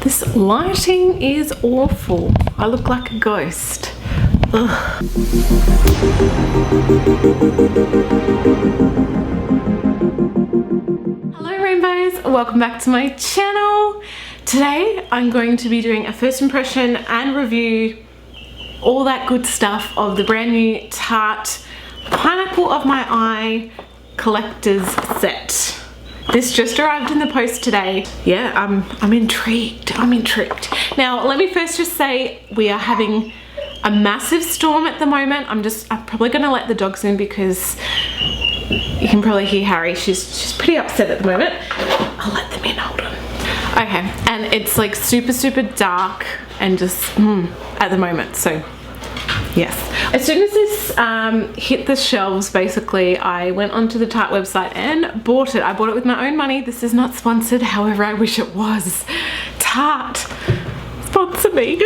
This lighting is awful. I look like a ghost. Ugh. Hello rainbows, welcome back to my channel. Today I'm going to be doing a first impression and review, all that good stuff of the brand new Tarte Pineapple of My Eye collector's set. This just arrived in the post today. Yeah, I'm intrigued. Now, let me first just say we are having a massive storm at the moment. I'm probably gonna let the dogs in because you can probably hear Harry. She's pretty upset at the moment. I'll let them in, hold on. Okay, and it's like super dark and just at the moment, so yes. As soon as this hit the shelves, basically, I went onto the Tarte website and bought it. I bought it with my own money. This is not sponsored, however, I wish it was. Tarte, sponsor me.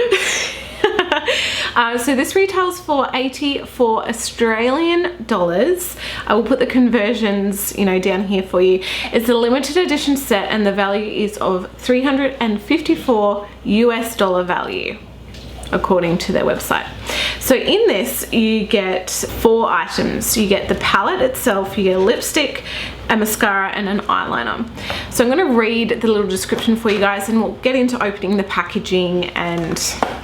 So this retails for 84 Australian dollars. I will put the conversions, you know, down here for you. It's a limited edition set and the value is of $354 US value, according to their website. So in this you get 4 items. You get the palette itself, you get a lipstick, a mascara and an eyeliner. So I'm going to read the little description for you guys and we'll get into opening the packaging and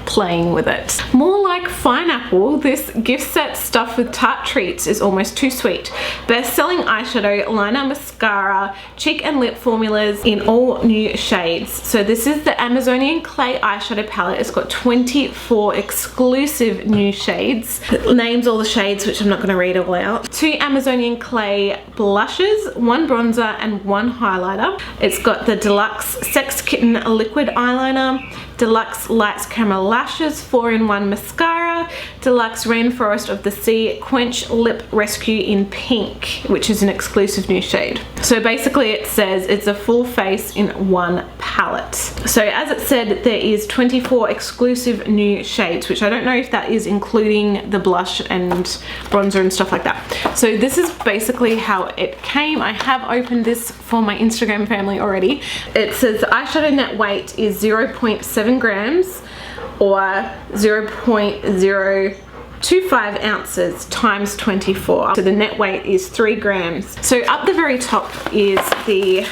playing with it. More like Pineapple, this gift set stuffed with Tarte treats is almost too sweet. Best-selling eyeshadow, liner, mascara, cheek and lip formulas in all new shades. So this is the Amazonian Clay eyeshadow palette. It's got 24 exclusive new shades. It names all the shades, which I'm not going to read all out. 2 Amazonian Clay blushes, 1 bronzer and 1 highlighter. It's got the Deluxe Sex Kitten liquid eyeliner, Deluxe Lights Camera Lashes 4-in-1 mascara, Deluxe Rainforest of the Sea Quench Lip Rescue in pink, which is an exclusive new shade. So basically it says it's a full face in one palette. So as it said, there is 24 exclusive new shades, which I don't know if that is including the blush and bronzer and stuff like that. So this is basically how it came. I have opened this for my Instagram family already. It says the eyeshadow net weight is 0.7 grams or 0.025 ounces times 24. So the net weight is 3 grams. So up the very top is the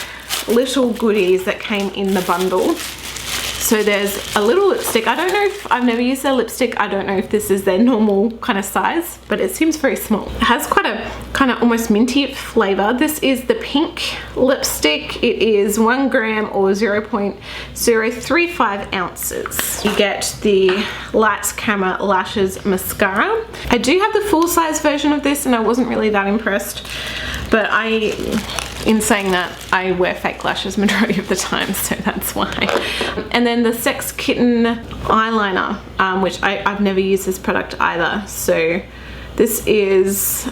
little goodies that came in the bundle. So there's a little lipstick. I don't know if I've never used their lipstick. I don't know if this is their normal kind of size, but it seems very small. It has quite a kind of almost minty flavor. This is the pink lipstick. It is 1 gram or 0.035 ounces. You get the Lights Camera Lashes mascara. I do have the full size version of this and I wasn't really that impressed, but in saying that, I wear fake lashes majority of the time, so that's why. And then the Sex Kitten eyeliner, which I've never used this product either. So this is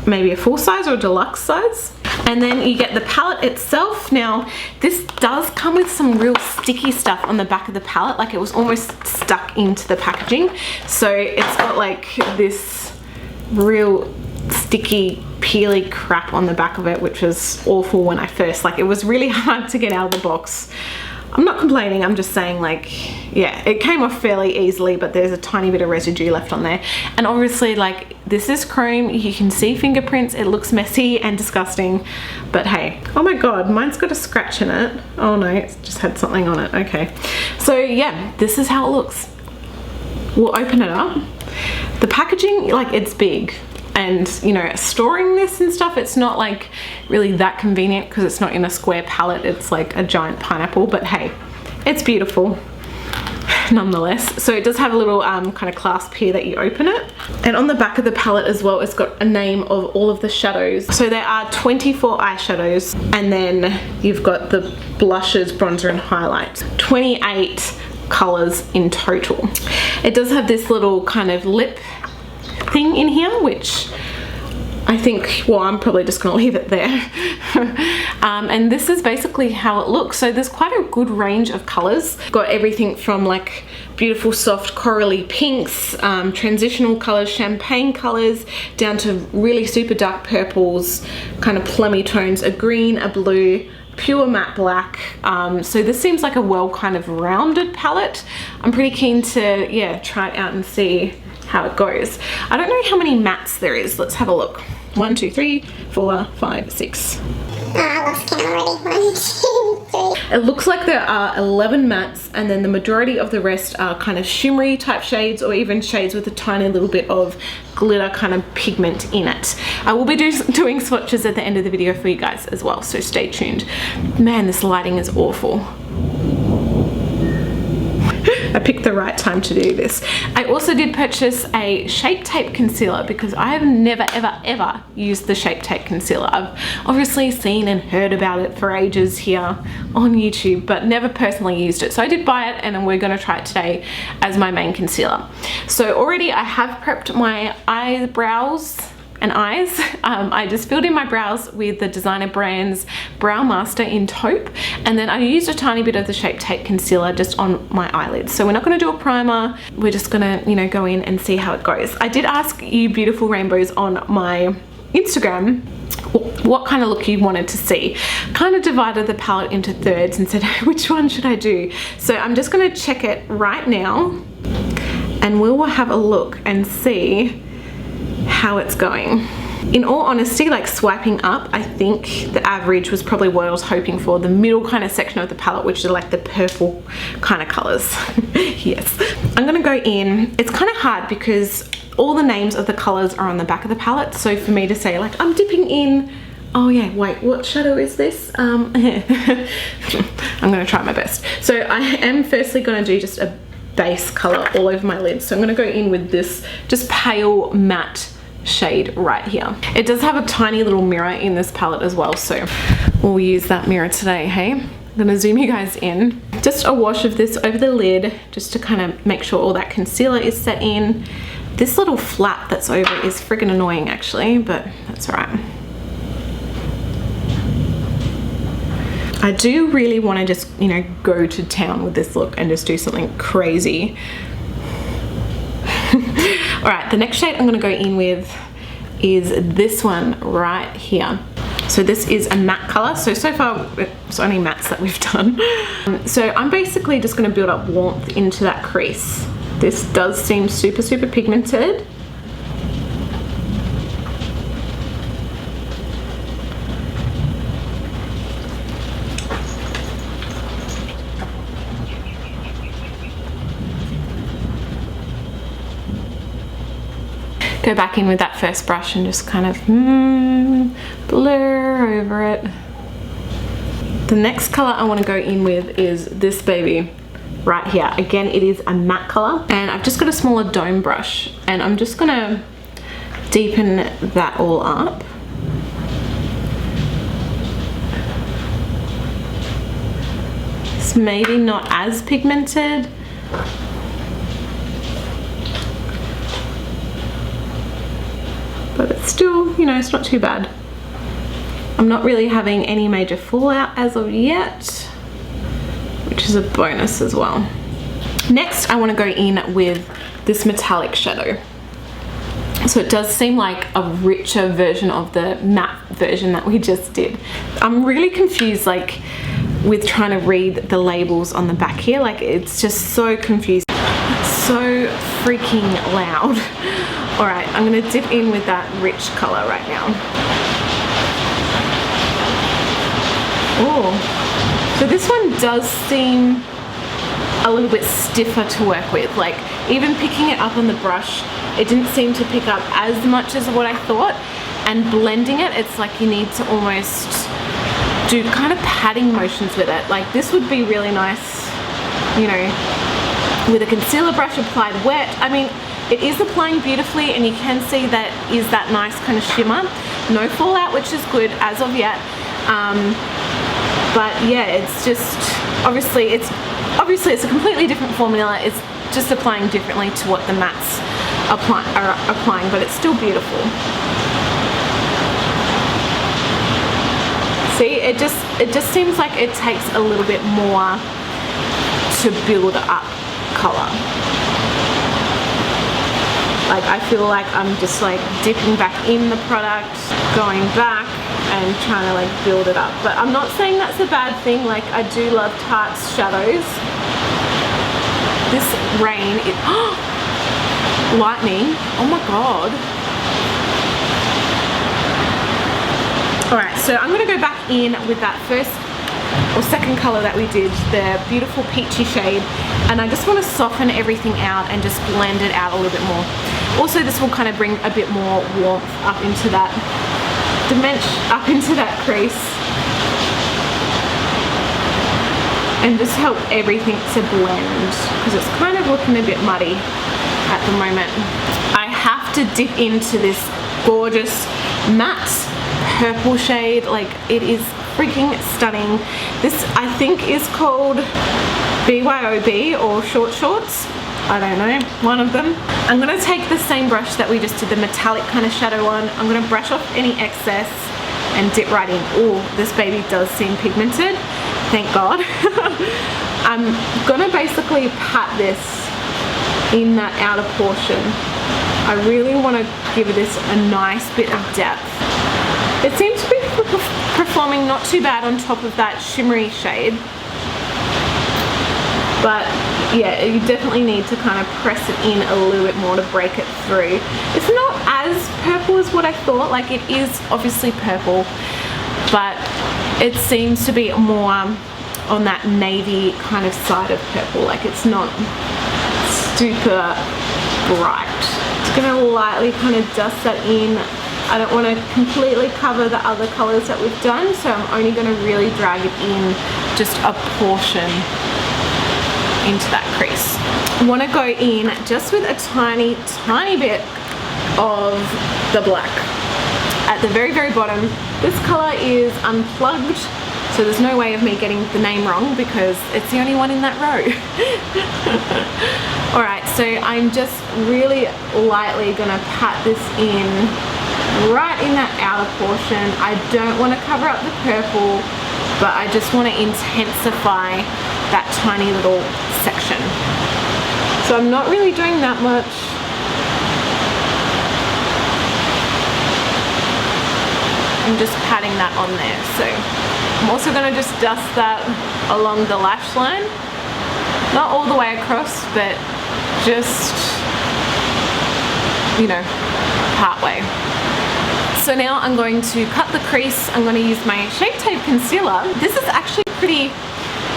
maybe a full size or deluxe size. And then you get the palette itself. Now, this does come with some real sticky stuff on the back of the palette, like it was almost stuck into the packaging. So it's got like this real sticky peely crap on the back of it, which was awful when I first, like, it was really hard to get out of the box. I'm not complaining, I'm just saying, like, yeah, it came off fairly easily, but there's a tiny bit of residue left on there. And obviously, like, this is chrome, you can see fingerprints, it looks messy and disgusting, but hey. Oh my god, mine's got a scratch in it. Oh no, it's just had something on it. Okay, so yeah, this is how it looks. We'll open it up. The packaging, like, it's big. And, you know, storing this and stuff, it's not like really that convenient because it's not in a square palette. It's like a giant pineapple, but hey, it's beautiful nonetheless. So it does have a little kind of clasp here that you open it. And on the back of the palette as well, it's got a name of all of the shadows. So there are 24 eyeshadows and then you've got the blushes, bronzer and highlights. 28 colors in total. It does have this little kind of lip thing in here, which I think, well, I'm probably just gonna leave it there. And this is basically how it looks. So there's quite a good range of colors. Got everything from like beautiful soft corally pinks, transitional colors, champagne colors, down to really super dark purples, kind of plummy tones, a green, a blue, pure matte black. So this seems like a well kind of rounded palette. I'm pretty keen to, yeah, try it out and see how it goes. I don't know how many mattes there is. Let's have a look. 1, 2, 3, 4, 5, 6. I lost count already. 1, 2, 3. It looks like there are 11 mattes, and then the majority of the rest are kind of shimmery type shades, or even shades with a tiny little bit of glitter kind of pigment in it. I will be doing swatches at the end of the video for you guys as well, so stay tuned. Man, this lighting is awful. I picked the right time to do this. I also did purchase a Shape Tape concealer because I have never ever used the Shape Tape concealer. I've obviously seen and heard about it for ages here on YouTube, but never personally used it. So I did buy it, and we're gonna try it today as my main concealer. So already I have prepped my eyebrows and eyes. I just filled in my brows with the Designer Brands Brow Master in Taupe, and then I used a tiny bit of the Shape Tape concealer just on my eyelids. So we're not going to do a primer, we're just gonna, you know, go in and see how it goes. I did ask you beautiful rainbows on my Instagram what kind of look you wanted to see. Kind of divided the palette into thirds and said, which one should I do? So I'm just going to check it right now, and we will have a look and see how it's going. In all honesty, like swiping up, I think the average was probably what I was hoping for. The middle kind of section of the palette, which are like the purple kind of colors. Yes. I'm gonna go in. It's kind of hard because all the names of the colors are on the back of the palette. So for me to say like, I'm dipping in, oh yeah, wait, what shadow is this? I'm gonna try my best. So I am firstly gonna do just a base color all over my lids. So I'm gonna go in with this just pale matte shade right here. It does have a tiny little mirror in this palette as well, so we'll use that mirror today, hey? I'm gonna zoom you guys in. Just a wash of this over the lid just to kind of make sure all that concealer is set in. This little flap that's over is friggin' annoying actually, but that's all right. I do really want to just, you know, go to town with this look and just do something crazy. Alright, the next shade I'm going to go in with is this one right here. So this is a matte colour. So far it's only mattes that we've done. So I'm basically just going to build up warmth into that crease. This does seem super pigmented. Go back in with that first brush and just kind of blur over it. The next color I want to go in with is this baby right here. Again, it is a matte color, and I've just got a smaller dome brush, and I'm just gonna deepen that all up. It's maybe not as pigmented, but it's still, you know, it's not too bad. I'm not really having any major fallout as of yet, which is a bonus as well. Next, I want to go in with this metallic shadow. So it does seem like a richer version of the matte version that we just did. I'm really confused, like, with trying to read the labels on the back here. Like, it's just so confusing. It's so freaking loud. All right, I'm gonna dip in with that rich color right now. Oh, so this one does seem a little bit stiffer to work with. Like, even picking it up on the brush, it didn't seem to pick up as much as what I thought. And blending it, it's like you need to almost do kind of patting motions with it. Like, this would be really nice, you know, with a concealer brush applied wet. I mean, it is applying beautifully, and you can see that is that nice kind of shimmer. No fallout, which is good as of yet. But yeah, it's just, obviously it's a completely different formula. It's just applying differently to what the mattes are applying, but it's still beautiful. See, it just seems like it takes a little bit more to build up color. Like, I feel like I'm just like dipping back in the product, going back and trying to like build it up. But I'm not saying that's a bad thing. Like, I do love Tarte's shadows. This rain is lightning. Oh my god. Alright, so I'm going to go back in with that first or second colour that we did, the beautiful peachy shade, and I just want to soften everything out and just blend it out a little bit more. Also, this will kind of bring a bit more warmth up into that dimension, up into that crease, and just help everything to blend, because it's kind of looking a bit muddy at the moment. I have to dip into this gorgeous matte purple shade. Like, it is freaking stunning. This, I think, is called BYOB or Short Shorts. I don't know, one of them. I'm going to take the same brush that we just did the metallic kind of shadow on. I'm going to brush off any excess and dip right in. Oh, this baby does seem pigmented. Thank God. I'm going to basically pat this in that outer portion. I really want to give this a nice bit of depth. It seems to be performing not too bad on top of that shimmery shade, but yeah, you definitely need to kind of press it in a little bit more to break it through. It's not as purple as what I thought. Like, it is obviously purple, but it seems to be more on that navy kind of side of purple. Like, it's not super bright. Just gonna lightly kind of dust that in. I don't want to completely cover the other colors that we've done, so I'm only going to really drag it in just a portion into that crease. I want to go in just with a tiny bit of the black at the very bottom. This color is Unplugged, so there's no way of me getting the name wrong because it's the only one in that row. Alright, so I'm just really lightly going to pat this in right in that outer portion. I don't want to cover up the purple, but I just want to intensify that tiny little section. So I'm not really doing that much. I'm just patting that on there. So I'm also going to just dust that along the lash line. Not all the way across, but just, you know, part way. So now I'm going to cut the crease. I'm going to use my Shape Tape concealer. This is actually pretty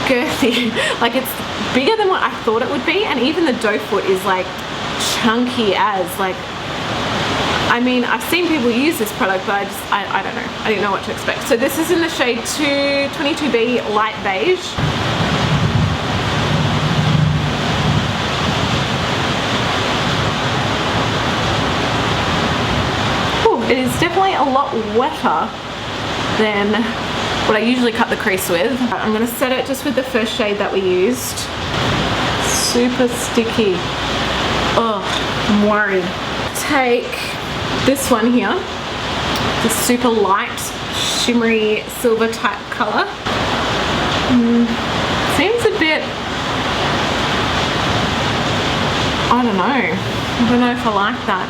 girthy. Like, it's bigger than what I thought it would be, and even the doe foot is like chunky as, like, I mean, I've seen people use this product, but I don't know. I didn't know what to expect. So this is in the shade 22B Light Beige. It is definitely a lot wetter than what I usually cut the crease with. I'm going to set it just with the first shade that we used. Super sticky. Oh, I'm worried. Take this one here, the super light, shimmery silver type color. Seems a bit, I don't know if I like that.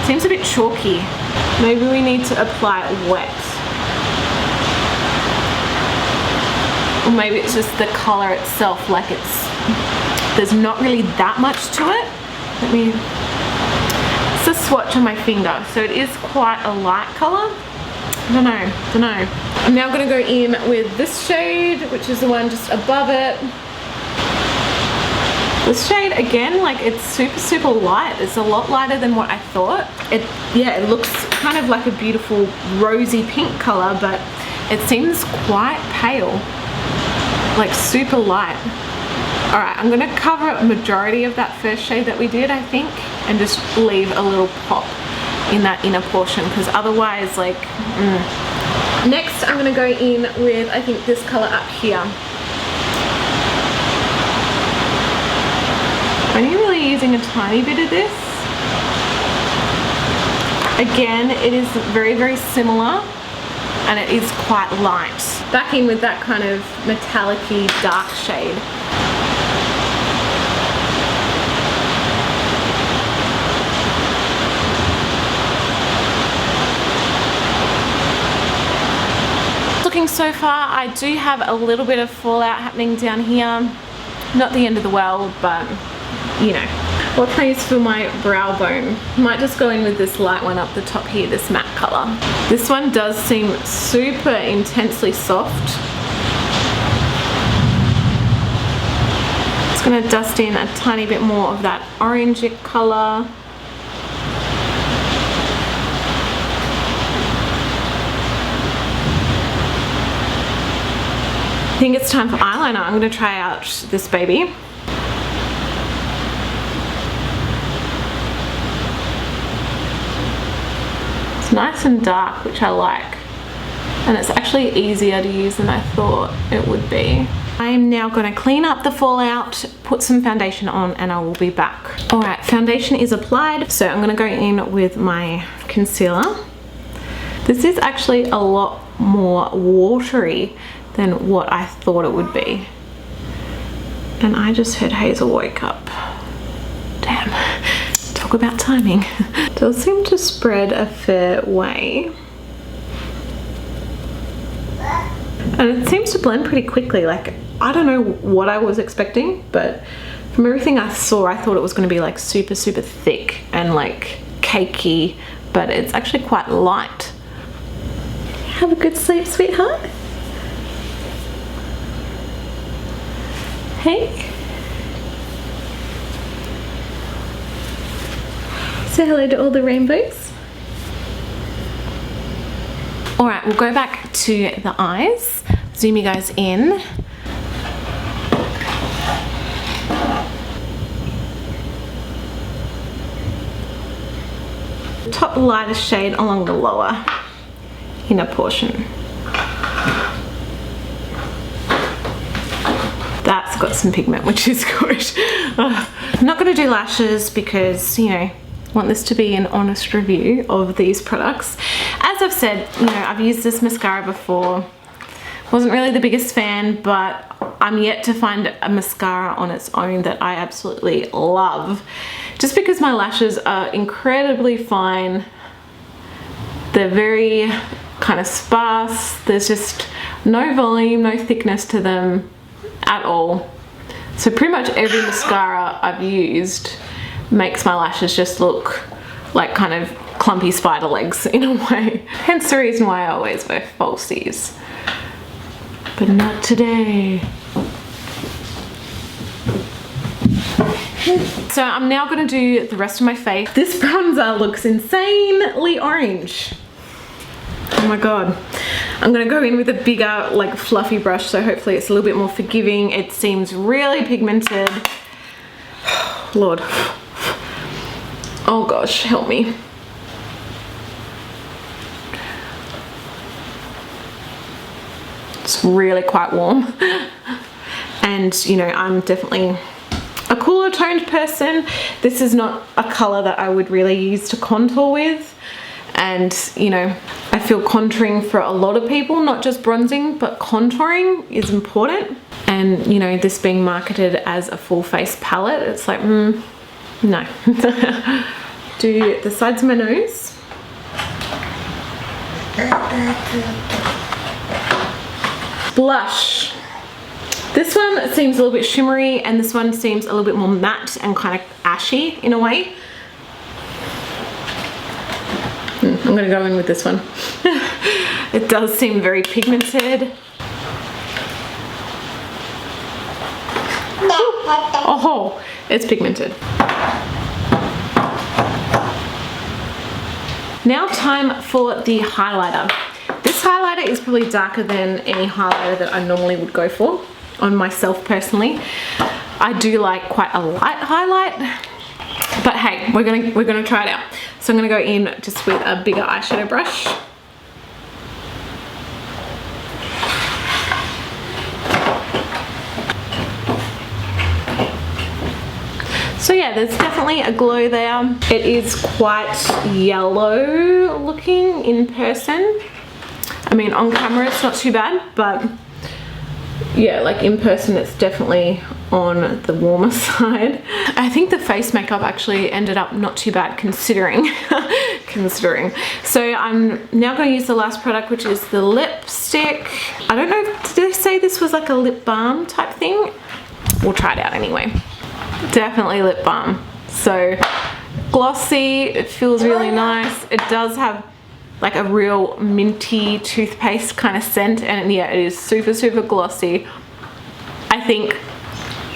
Seems a bit chalky. Maybe we need to apply it wet. Or maybe it's just the color itself, like there's not really that much to it. It's a swatch on my finger, so it is quite a light color. I don't know. I'm now going to go in with this shade, which is the one just above it. This shade, again, like, it's super light. It's a lot lighter than what I thought. It looks kind of like a beautiful rosy pink color, but it seems quite pale, like super light. All right, I'm gonna cover up majority of that first shade that we did, I think, and just leave a little pop in that inner portion, because otherwise, like, Next, I'm gonna go in with, I think, this color up here. Only really using a tiny bit of this. Again, it is very similar, and it is quite light. Back in with that kind of metallic-y dark shade. so far. I do have a little bit of fallout happening down here. Not the end of the world, but you know. What can I use for my brow bone? Might just go in with this light one up the top here, this matte color. This one does seem super intensely soft. Just gonna dust in a tiny bit more of that orangey color. I think it's time for eyeliner. I'm gonna try out this baby. Nice and dark, which I like, and it's actually easier to use than I thought it would be. I'm now going to clean up the fallout, put some foundation on, and I will be back. Alright, foundation is applied, so I'm going to go in with my concealer. This is actually a lot more watery than what I thought it would be, and I just heard Hazel wake up. Damn. Talk about timing. Does seem to spread a fair way, and it seems to blend pretty quickly. Like, I don't know what I was expecting, but from everything I saw I thought it was going to be like super thick and like cakey, but it's actually quite light. Have a good sleep, sweetheart. Hey. Say hello to all the rainbows. Alright, we'll go back to the eyes. Zoom you guys in. Top lightest shade along the lower inner portion. That's got some pigment, which is good. I'm not going to do lashes because, you know, I want this to be an honest review of these products. As I've said, you know, I've used this mascara before. Wasn't really the biggest fan, but I'm yet to find a mascara on its own that I absolutely love. Just because my lashes are incredibly fine. They're very kind of sparse. There's just no volume, no thickness to them at all. So pretty much every mascara I've used makes my lashes just look like kind of clumpy spider legs in a way. Hence the reason why I always wear falsies. But not today. So I'm now going to do the rest of my face. This bronzer looks insanely orange. Oh my god. I'm going to go in with a bigger, like, fluffy brush, so hopefully it's a little bit more forgiving. It seems really pigmented. Lord. Oh gosh, help me. It's really quite warm. And, you know, I'm definitely a cooler toned person. This is not a colour that I would really use to contour with. And, you know, I feel contouring for a lot of people, not just bronzing, but contouring is important. And, you know, this being marketed as a full face palette, it's like, no. Do the sides of my nose. Blush. This one seems a little bit shimmery, and this one seems a little bit more matte and kind of ashy in a way. I'm gonna go in with this one. It does seem very pigmented. Oh, it's pigmented. Now time for the highlighter. This highlighter is probably darker than any highlighter that I normally would go for on myself personally. I do like quite a light highlight, but hey, we're gonna try it out. So I'm gonna go in just with a bigger eyeshadow brush. So yeah, there's definitely a glow there. It is quite yellow looking in person. I mean, on camera it's not too bad, but yeah, like in person it's definitely on the warmer side. I think the face makeup actually ended up not too bad considering. So I'm now going to use the last product, which is the lips. lipstick. I don't know, did they say this was like a lip balm type thing? We'll try it out anyway. Definitely lip balm. So glossy, it feels really nice. It does have like a real minty toothpaste kind of scent, and yeah, it is super, super glossy. I think,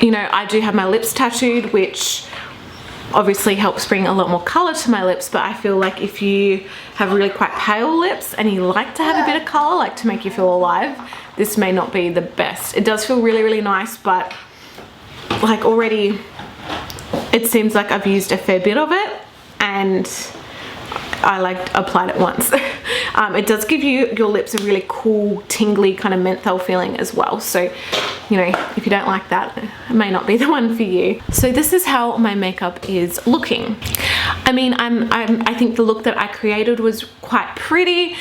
you know, I do have my lips tattooed, which obviously helps bring a lot more color to my lips, but I feel like if you have really quite pale lips and you like to have a bit of color, like to make you feel alive, this may not be the best. It does feel really, really nice, but like already it seems like I've used a fair bit of it and I like applied it once. It does give you your lips a really cool, tingly kind of menthol feeling as well. So, you know, if you don't like that, it may not be the one for you. So this is how my makeup is looking. I mean, I think the look that I created was quite pretty,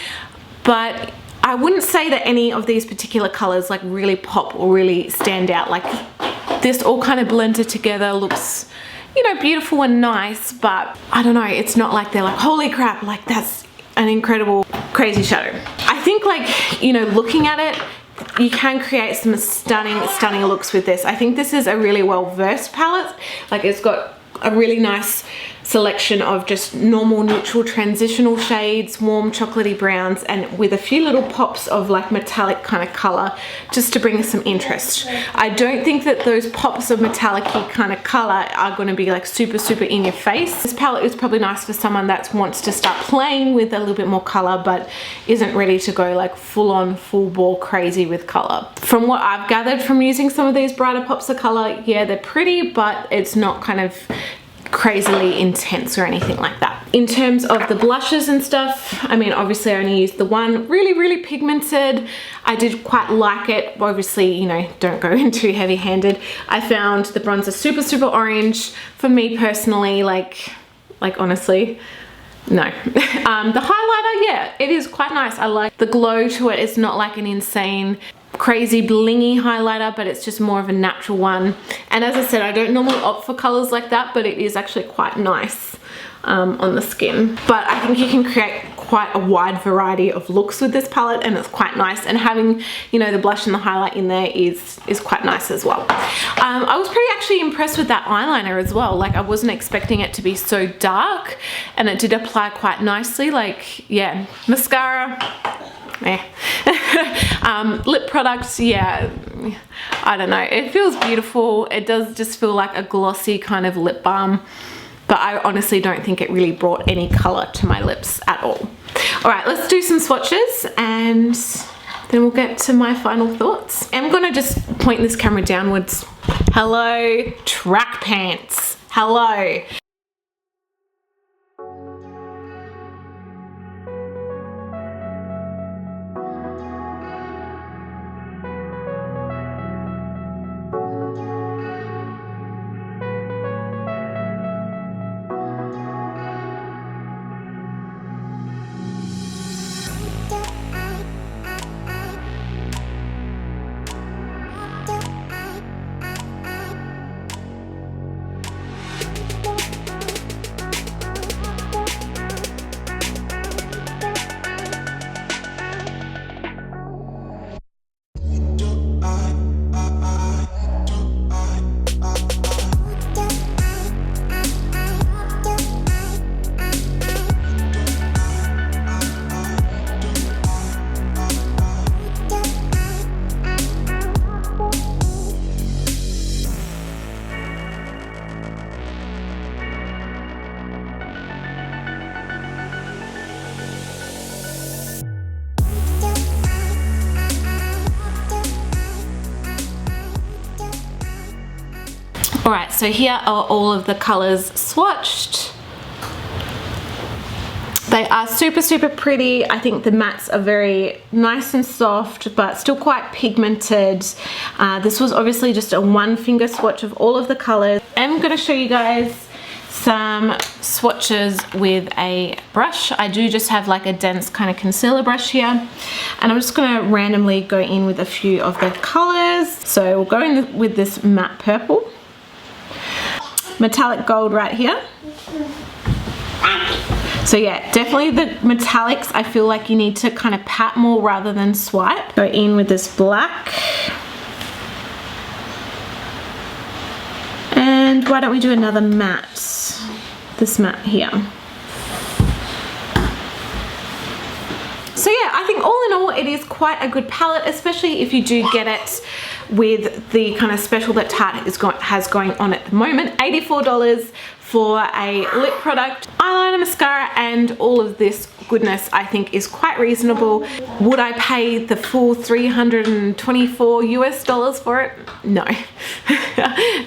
but I wouldn't say that any of these particular colors like really pop or really stand out. Like this all kind of blended together, looks, you know, beautiful and nice, but I don't know, it's not like they're like, holy crap, like that's an incredible crazy shadow. I think, like, you know, looking at it, you can create some stunning looks with this. I think this is a really well versed palette. Like it's got a really nice selection of just normal neutral transitional shades, warm chocolatey browns, and with a few little pops of like metallic kind of color just to bring some interest. I don't think that those pops of metallic-y kind of color are going to be like super in your face. This palette is probably nice for someone that wants to start playing with a little bit more color but isn't ready to go like full on full bore crazy with color. From what I've gathered from using some of these brighter pops of color, yeah, they're pretty, but it's not kind of crazily intense or anything like that. In terms of the blushes and stuff, I mean, obviously I only used the one, really pigmented. I did quite like it. Obviously, you know, don't go in too heavy handed. I found the bronzer super orange. For me personally, like honestly, no. The highlighter, yeah, it is quite nice. I like the glow to it. It's not like an insane crazy blingy highlighter, but it's just more of a natural one. And as I said, I don't normally opt for colors like that, but it is actually quite nice on the skin. But I think you can create quite a wide variety of looks with this palette, and it's quite nice. And having, you know, the blush and the highlight in there is quite nice as well. I was pretty actually impressed with that eyeliner as well. Like I wasn't expecting it to be so dark, and it did apply quite nicely. Like, yeah, mascara, lip products, yeah, I don't know, it feels beautiful. It does just feel like a glossy kind of lip balm, but I honestly don't think it really brought any color to my lips at all. All right, let's do some swatches and then we'll get to my final thoughts. I'm gonna just point this camera downwards. Hello, track pants, hello. Alright, so here are all of the colours swatched. They are super pretty. I think the mattes are very nice and soft, but still quite pigmented. This was obviously just a one finger swatch of all of the colours. I'm going to show you guys some swatches with a brush. I do just have like a dense kind of concealer brush here, and I'm just going to randomly go in with a few of the colours. So we'll go in with this matte purple. Metallic gold right here. So yeah, definitely the metallics, I feel like you need to kind of pat more rather than swipe. Go in with this black. And why don't we do another matte? This matte here. So yeah, I think all in all, it is quite a good palette, especially if you do get it with the kind of special that Tarte has going on at the moment. $84 for a lip product, eyeliner, mascara, and all of this goodness, I think is quite reasonable. Would I pay the full $324 US for it? No.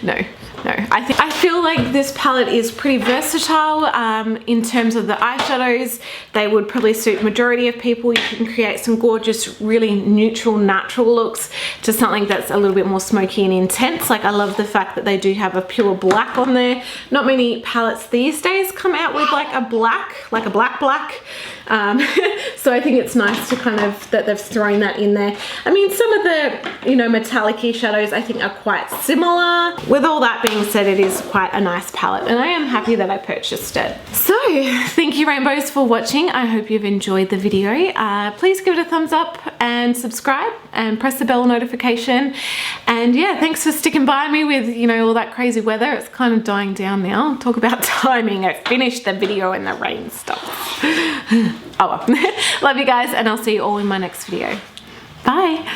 No. No, I feel like this palette is pretty versatile in terms of the eyeshadows. They would probably suit majority of people. You can create some gorgeous, really neutral, natural looks to something that's a little bit more smoky and intense. Like I love the fact that they do have a pure black on there. Not many palettes these days come out with like a black. So I think it's nice to kind of, that they've thrown that in there. I mean, some of the, you know, metallic-y shadows I think are quite similar. With all that being said, it is quite a nice palette and I am happy that I purchased it. So thank you rainbows for watching. I hope you've enjoyed the video. Please give it a thumbs up and subscribe and press the bell notification. And yeah, thanks for sticking by me with, you know, all that crazy weather. It's kind of dying down now. Talk about timing. I finished the video and the rain stopped. Oh well. Love you guys and I'll see you all in my next video. Bye.